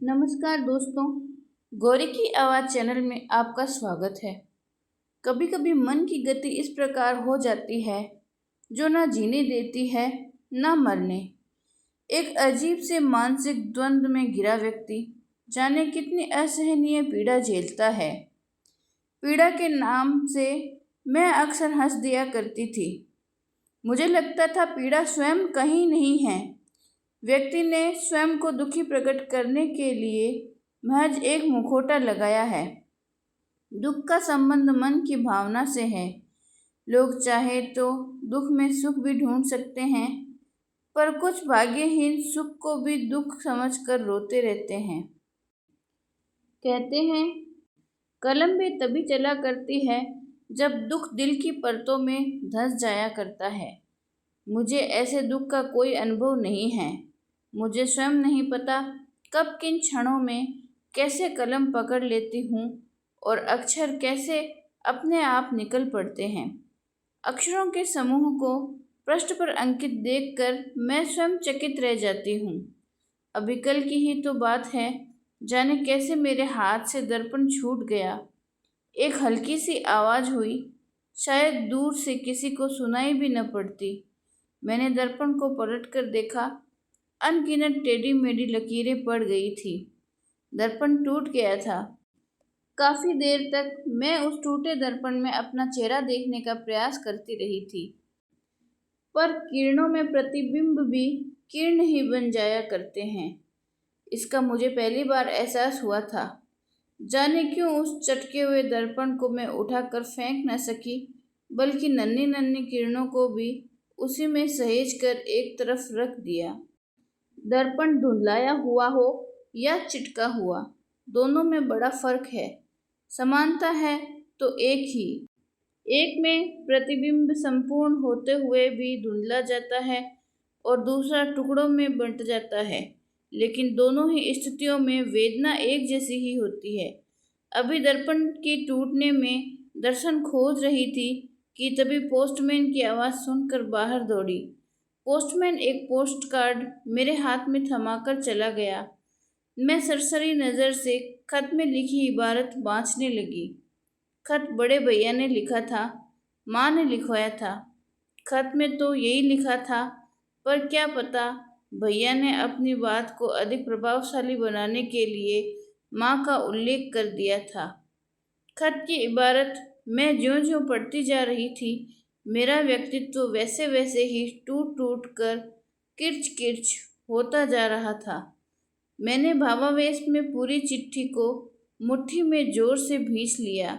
नमस्कार दोस्तों, गौरी की आवाज़ चैनल में आपका स्वागत है। कभी कभी मन की गति इस प्रकार हो जाती है जो ना जीने देती है ना मरने। एक अजीब से मानसिक द्वंद्व में घिरा व्यक्ति जाने कितनी असहनीय पीड़ा झेलता है। पीड़ा के नाम से मैं अक्सर हंस दिया करती थी। मुझे लगता था पीड़ा स्वयं कहीं नहीं है। व्यक्ति ने स्वयं को दुखी प्रकट करने के लिए महज एक मुखौटा लगाया है। दुख का संबंध मन की भावना से है। लोग चाहे तो दुख में सुख भी ढूंढ सकते हैं, पर कुछ भाग्यहीन सुख को भी दुख समझकर रोते रहते हैं। कहते हैं कलम भी तभी चला करती है जब दुख दिल की परतों में धंस जाया करता है। मुझे ऐसे दुख का कोई अनुभव नहीं है। मुझे स्वयं नहीं पता कब किन क्षणों में कैसे कलम पकड़ लेती हूँ और अक्षर कैसे अपने आप निकल पड़ते हैं। अक्षरों के समूह को पृष्ठ पर अंकित देखकर मैं स्वयं चकित रह जाती हूँ। अभी कल की ही तो बात है, जाने कैसे मेरे हाथ से दर्पण छूट गया। एक हल्की सी आवाज़ हुई, शायद दूर से किसी को सुनाई भी न पड़ती। मैंने दर्पण को पलट कर देखा। अनगिनत टेढ़ी मेढ़ी लकीरें पड़ गई थी। दर्पण टूट गया था। काफी देर तक मैं उस टूटे दर्पण में अपना चेहरा देखने का प्रयास करती रही थी, पर किरणों में प्रतिबिंब भी किरण ही बन जाया करते हैं। इसका मुझे पहली बार एहसास हुआ था। जाने क्यों उस चटके हुए दर्पण को मैं उठाकर फेंक न सकी, बल्कि नन्ही नन्ही किरणों को भी उसी में सहेज कर एक तरफ रख दिया। दर्पण धुंधलाया हुआ हो या चिटका हुआ, दोनों में बड़ा फर्क है। समानता है तो एक ही। एक में प्रतिबिंब संपूर्ण होते हुए भी धुंधला जाता है और दूसरा टुकड़ों में बंट जाता है, लेकिन दोनों ही स्थितियों में वेदना एक जैसी ही होती है। अभी दर्पण की टूटने में दर्शन खोज रही थी कि तभी पोस्टमैन की आवाज़ सुनकर बाहर दौड़ी। पोस्टमैन एक पोस्ट कार्ड मेरे हाथ में थमाकर चला गया। मैं सरसरी नज़र से खत में लिखी इबारत बाँचने लगी। खत बड़े भैया ने लिखा था, माँ ने लिखवाया था। खत में तो यही लिखा था, पर क्या पता भैया ने अपनी बात को अधिक प्रभावशाली बनाने के लिए माँ का उल्लेख कर दिया था। खत की इबारत मैं ज्यों ज्यों पढ़ती जा रही थी, मेरा व्यक्तित्व वैसे वैसे ही टूट टूट कर किर्च किर्च होता जा रहा था। मैंने भावावेश में पूरी चिट्ठी को मुट्ठी में जोर से भींच लिया।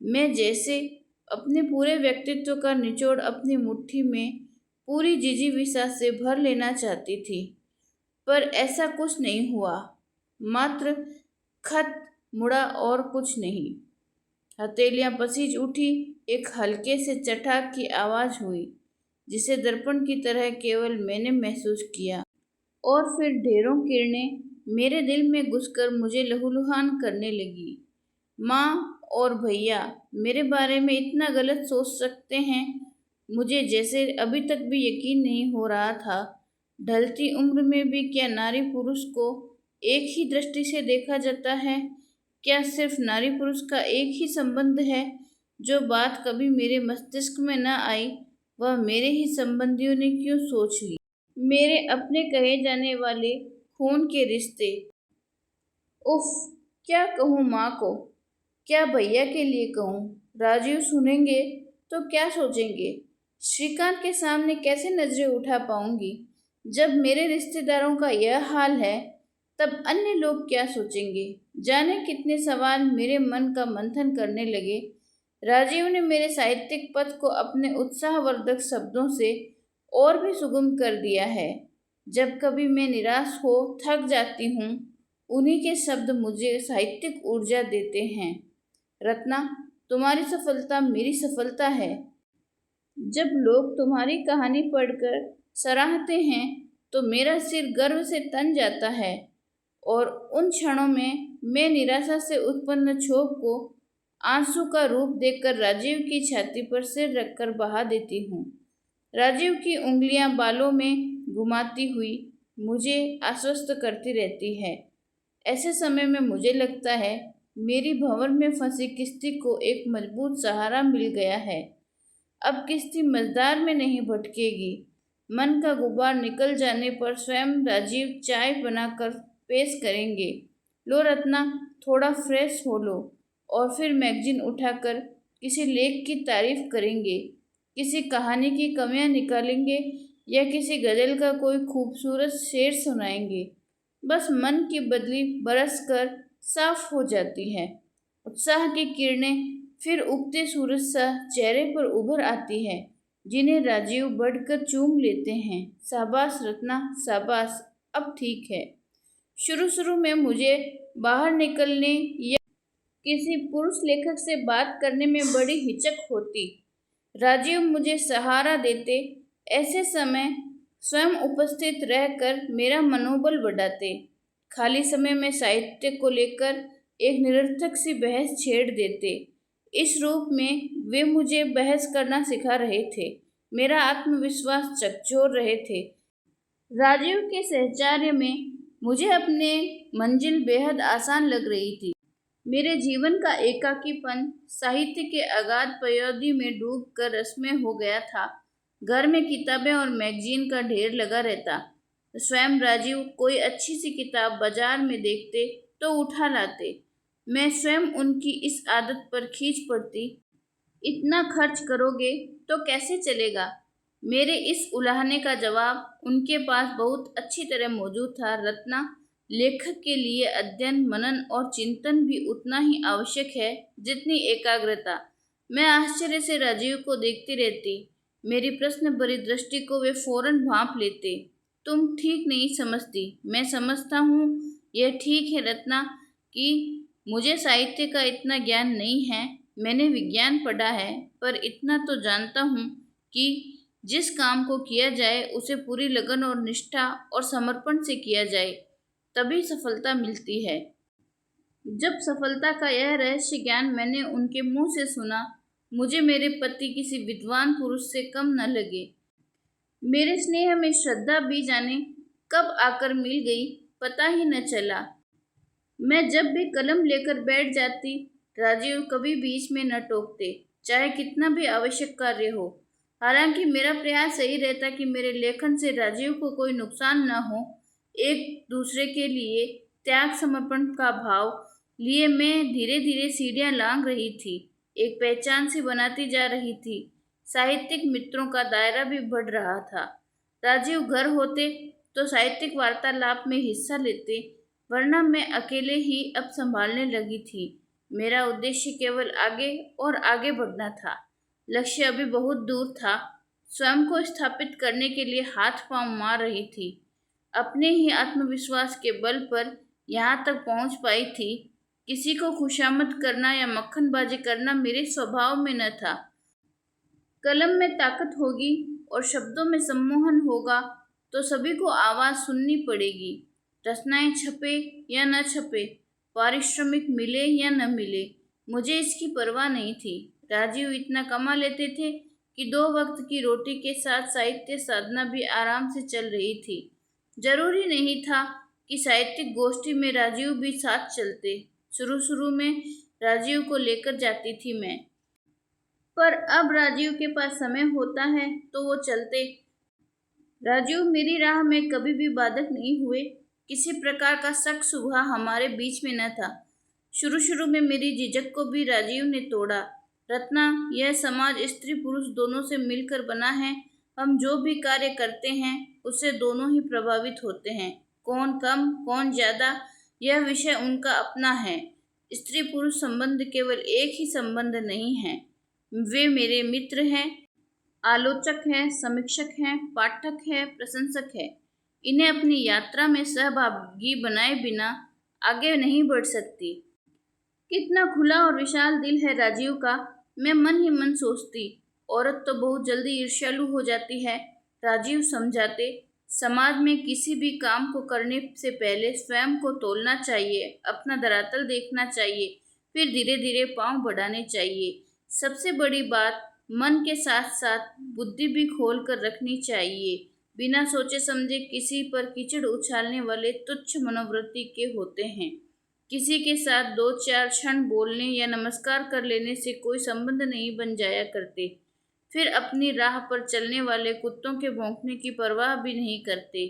मैं जैसे अपने पूरे व्यक्तित्व का निचोड़ अपनी मुट्ठी में पूरी जिजीविसा से भर लेना चाहती थी, पर ऐसा कुछ नहीं हुआ। मात्र खत मुड़ा और कुछ नहीं। हथेलियां पसीज उठी। एक हल्के से चटाक की आवाज़ हुई, जिसे दर्पण की तरह केवल मैंने महसूस किया, और फिर ढेरों किरणें मेरे दिल में घुसकर मुझे लहूलुहान करने लगी। माँ और भैया मेरे बारे में इतना गलत सोच सकते हैं, मुझे जैसे अभी तक भी यकीन नहीं हो रहा था। ढलती उम्र में भी क्या नारी पुरुष को एक ही दृष्टि से देखा जाता है? क्या सिर्फ नारी पुरुष का एक ही संबंध है? जो बात कभी मेरे मस्तिष्क में न आई, वह मेरे ही संबंधियों ने क्यों सोच ली? मेरे अपने कहे जाने वाले खून के रिश्ते। उफ, क्या कहूँ माँ को, क्या भैया के लिए कहूँ? राजीव सुनेंगे तो क्या सोचेंगे? श्रीकांत के सामने कैसे नजरें उठा पाऊंगी? जब मेरे रिश्तेदारों का यह हाल है, तब अन्य लोग क्या सोचेंगे? जाने कितने सवाल मेरे मन का मंथन करने लगे। राजीव ने मेरे साहित्यिक पथ को अपने उत्साहवर्धक शब्दों से और भी सुगम कर दिया है। जब कभी मैं निराश हो थक जाती हूँ, उन्हीं के शब्द मुझे साहित्यिक ऊर्जा देते हैं। रत्ना, तुम्हारी सफलता मेरी सफलता है। जब लोग तुम्हारी कहानी पढ़कर सराहते हैं तो मेरा सिर गर्व से तन जाता है, और उन क्षणों में मैं निराशा से उत्पन्न क्षोभ को आंसू का रूप देखकर राजीव की छाती पर सिर रखकर बहा देती हूँ। राजीव की उंगलियां बालों में घुमाती हुई मुझे आश्वस्त करती रहती है। ऐसे समय में मुझे लगता है मेरी भंवर में फंसी किश्ती को एक मजबूत सहारा मिल गया है। अब किश्ती मझधार में नहीं भटकेगी। मन का गुबार निकल जाने पर स्वयं राजीव चाय बनाकर पेश करेंगे। लो रत्ना, थोड़ा फ्रेश हो लो। और फिर मैगजीन उठाकर किसी लेख की तारीफ करेंगे, किसी कहानी की कमियां निकालेंगे या किसी गजल का कोई खूबसूरत शेर सुनाएंगे। बस मन की बदली बरस कर साफ हो जाती है। उत्साह की किरणें फिर उगते सूरज सा चेहरे पर उभर आती है, जिन्हें राजीव बढ़कर चूम लेते हैं। शाबाश रत्ना, शाबाश, अब ठीक है। शुरू शुरू में मुझे बाहर निकलने या किसी पुरुष लेखक से बात करने में बड़ी हिचक होती। राजीव मुझे सहारा देते। ऐसे समय स्वयं उपस्थित रहकर मेरा मनोबल बढ़ाते। खाली समय में साहित्य को लेकर एक निरर्थक सी बहस छेड़ देते। इस रूप में वे मुझे बहस करना सिखा रहे थे, मेरा आत्मविश्वास झकझोर रहे थे। राजीव के सहचर्य में मुझे अपने मंजिल बेहद आसान लग रही थी। मेरे जीवन का एकाकीपन साहित्य के अगाध पयोधी में डूबकर रसमय हो गया था। घर में किताबें और मैगजीन का ढेर लगा रहता। स्वयं राजीव कोई अच्छी सी किताब बाजार में देखते तो उठा लाते। मैं स्वयं उनकी इस आदत पर खींच पड़ती। इतना खर्च करोगे तो कैसे चलेगा? मेरे इस उलाहने का जवाब उनके पास बहुत अच्छी तरह मौजूद था। रत्ना, लेखक के लिए अध्ययन, मनन और चिंतन भी उतना ही आवश्यक है जितनी एकाग्रता। मैं आश्चर्य से राजीव को देखती रहती। मेरी प्रश्न भरी दृष्टि को वे फौरन भांप लेते। तुम ठीक नहीं समझती, मैं समझता हूँ। यह ठीक है रत्ना कि मुझे साहित्य का इतना ज्ञान नहीं है। मैंने विज्ञान पढ़ा है, पर इतना तो जानता हूँ कि जिस काम को किया जाए उसे पूरी लगन और निष्ठा और समर्पण से किया जाए, तभी सफलता मिलती है। जब सफलता का यह रहस्य ज्ञान मैंने उनके मुंह से सुना, मुझे मेरे पति किसी विद्वान पुरुष से कम न लगे। मेरे स्नेह में श्रद्धा भी जाने कब आकर मिल गई, पता ही न चला। मैं जब भी कलम लेकर बैठ जाती, राजीव कभी बीच में न टोकते, चाहे कितना भी आवश्यक कार्य हो। हालांकि मेरा प्रयास यही रहता कि मेरे लेखन से राजीव को कोई नुकसान न हो। एक दूसरे के लिए त्याग समर्पण का भाव लिए मैं धीरे धीरे सीढ़ियां लांघ रही थी, एक पहचान सी बनाती जा रही थी। साहित्यिक मित्रों का दायरा भी बढ़ रहा था। राजीव घर होते तो साहित्यिक वार्तालाप में हिस्सा लेते, वरना मैं अकेले ही अब संभालने लगी थी। मेरा उद्देश्य केवल आगे और आगे बढ़ना था। लक्ष्य अभी बहुत दूर था। स्वयं को स्थापित करने के लिए हाथ पांव मार रही थी। अपने ही आत्मविश्वास के बल पर यहाँ तक पहुँच पाई थी। किसी को खुशामद करना या मक्खनबाजी करना मेरे स्वभाव में न था। कलम में ताकत होगी और शब्दों में सम्मोहन होगा तो सभी को आवाज़ सुननी पड़ेगी। रचनाएं छपे या न छपे, पारिश्रमिक मिले या न मिले, मुझे इसकी परवाह नहीं थी। राजीव इतना कमा लेते थे कि 2 वक्त की रोटी के साथ साहित्य साधना भी आराम से चल रही थी। जरूरी नहीं था कि साहित्यिक गोष्ठी में राजीव भी साथ चलते। शुरू शुरू में राजीव को लेकर जाती थी मैं, पर अब राजीव के पास समय होता है तो वो चलते। राजीव मेरी राह में कभी भी बाधक नहीं हुए। किसी प्रकार का शक शुबहा हमारे बीच में न था। शुरू शुरू में मेरी झिझक को भी राजीव ने तोड़ा। रत्ना, यह समाज स्त्री पुरुष दोनों से मिलकर बना है। हम जो भी कार्य करते हैं उससे दोनों ही प्रभावित होते हैं। कौन कम कौन ज्यादा, यह विषय उनका अपना है। स्त्री पुरुष संबंध केवल एक ही संबंध नहीं है। वे मेरे मित्र हैं, आलोचक हैं, समीक्षक हैं, पाठक हैं, प्रशंसक हैं। इन्हें अपनी यात्रा में सहभागी बनाए बिना आगे नहीं बढ़ सकती। कितना खुला और विशाल दिल है राजीव का, मैं मन ही मन सोचती। औरत तो बहुत जल्दी ईर्ष्यालु हो जाती है। राजीव समझाते, समाज में किसी भी काम को करने से पहले स्वयं को तोलना चाहिए, अपना धरातल देखना चाहिए, फिर धीरे धीरे पांव बढ़ाने चाहिए। सबसे बड़ी बात, मन के साथ साथ बुद्धि भी खोल कर रखनी चाहिए। बिना सोचे समझे किसी पर कीचड़ उछालने वाले तुच्छ मनोवृत्ति के होते हैं। किसी के साथ दो चार क्षण बोलने या नमस्कार कर लेने से कोई संबंध नहीं बन जाया करते। फिर अपनी राह पर चलने वाले कुत्तों के भौंकने की परवाह भी नहीं करते।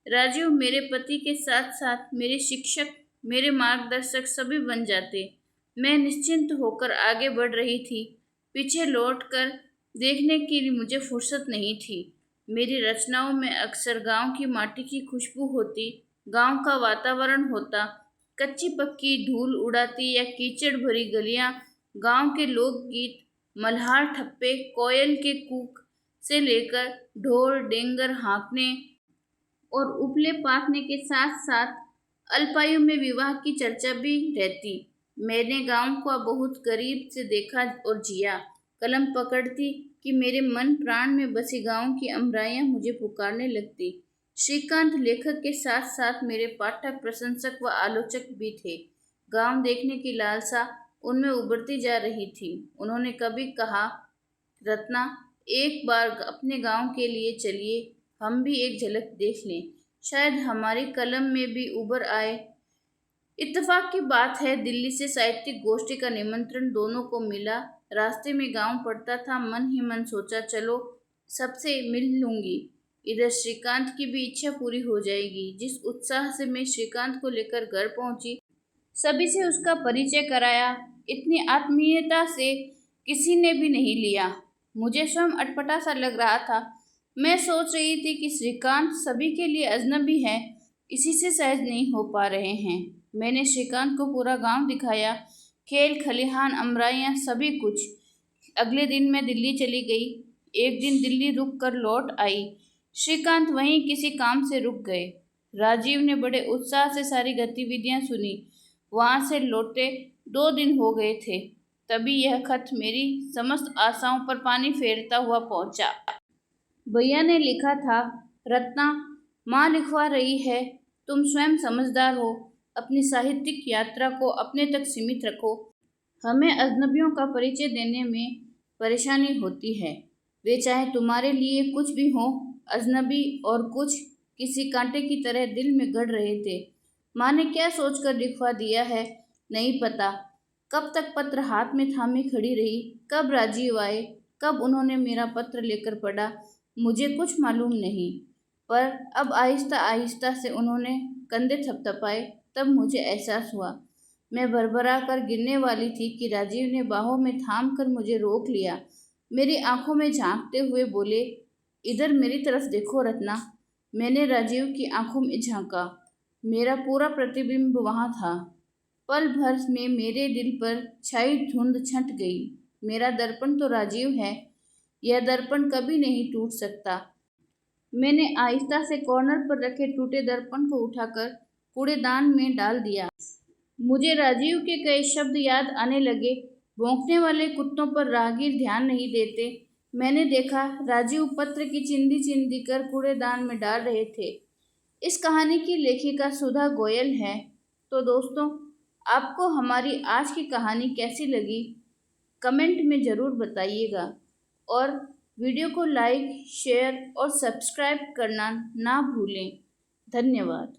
राजीव मेरे पति के साथ साथ मेरे शिक्षक, मेरे मार्गदर्शक सभी बन जाते। मैं निश्चिंत होकर आगे बढ़ रही थी। पीछे लौटकर देखने की मुझे फुर्सत नहीं थी। मेरी रचनाओं में अक्सर गांव की माटी की खुशबू होती, गांव का वातावरण होता, कच्ची पक्की धूल उड़ाती या कीचड़ भरी गलियां, गांव के लोकगीत, मल्हार ठप्पे, कोयल के कूक से लेकर ढोल डेंगर हाँकने और उपले पाथने के साथ साथ अल्पायु में विवाह की चर्चा भी रहती। मैंने गांव को बहुत करीब से देखा और जिया। कलम पकड़ती कि मेरे मन प्राण में बसी गांव की अमराइयां मुझे पुकारने लगती। श्रीकांत लेखक के साथ साथ मेरे पाठक, प्रशंसक व आलोचक भी थे। गांव देखने की लालसा उनमें उभरती जा रही थी। उन्होंने कभी कहा, रत्ना, एक बार अपने गांव के लिए चलिए, हम भी एक झलक देख लें, शायद हमारी कलम में भी उभर आए। इत्तेफाक की बात है, दिल्ली से साहित्यिक गोष्ठी का निमंत्रण दोनों को मिला। रास्ते में गांव पड़ता था। मन ही मन सोचा, चलो सबसे मिल लूंगी, इधर श्रीकांत की भी इच्छा पूरी हो जाएगी। जिस उत्साह से मैं श्रीकांत को लेकर घर पहुंची, सभी से उसका परिचय कराया, इतनी आत्मीयता से किसी ने भी नहीं लिया। मुझे स्वयं अटपटा सा लग रहा था। मैं सोच रही थी कि श्रीकांत सभी के लिए अजनबी है, इसी से सहज नहीं हो पा रहे हैं। मैंने श्रीकांत को पूरा गांव दिखाया, खेल खलिहान, अमराइयाँ, सभी कुछ। अगले दिन मैं दिल्ली चली गई। एक दिन दिल्ली रुक कर लौट आई। श्रीकांत वहीं किसी काम से रुक गए। राजीव ने बड़े उत्साह से सारी गतिविधियां सुनी। वहां से लौटे 2 दिन हो गए थे। तभी यह खत मेरी समस्त आशाओं पर पानी फेरता हुआ पहुंचा। भैया ने लिखा था, रत्ना, माँ लिखवा रही है, तुम स्वयं समझदार हो, अपनी साहित्यिक यात्रा को अपने तक सीमित रखो। हमें अजनबियों का परिचय देने में परेशानी होती है, वे चाहे तुम्हारे लिए कुछ भी हो। अजनबी और कुछ किसी कांटे की तरह दिल में गड़ रहे थे। माँ ने क्या सोचकर लिखवा दिया है, नहीं पता। कब तक पत्र हाथ में थामे खड़ी रही, कब राजीव आए, कब उन्होंने मेरा पत्र लेकर पढ़ा, मुझे कुछ मालूम नहीं। पर अब आहिस्ता आहिस्ता से उन्होंने कंधे थपथपाए, तब मुझे एहसास हुआ। मैं भरभरा कर गिरने वाली थी कि राजीव ने बाहों में थाम कर मुझे रोक लिया। मेरी आंखों में झांकते हुए बोले, इधर मेरी तरफ देखो रत्ना। मैंने राजीव की आंखों में झांका। मेरा पूरा प्रतिबिंब वहां था। पल भर में मेरे दिल पर छाई धुंध छंट गई। मेरा दर्पण तो राजीव है, यह दर्पण कभी नहीं टूट सकता। मैंने आहिस्ता से कॉर्नर पर रखे टूटे दर्पण को उठाकर कूड़ेदान में डाल दिया। मुझे राजीव के कई शब्द याद आने लगे। भौंकने वाले कुत्तों पर राहगीर ध्यान नहीं देते। मैंने देखा, राजीव पत्र की चिंदी चिंदी कर कूड़ेदान में डाल रहे थे। इस कहानी की लेखिका सुधा गोयल है। तो दोस्तों, आपको हमारी आज की कहानी कैसी लगी, कमेंट में ज़रूर बताइएगा और वीडियो को लाइक, शेयर और सब्सक्राइब करना ना भूलें। धन्यवाद।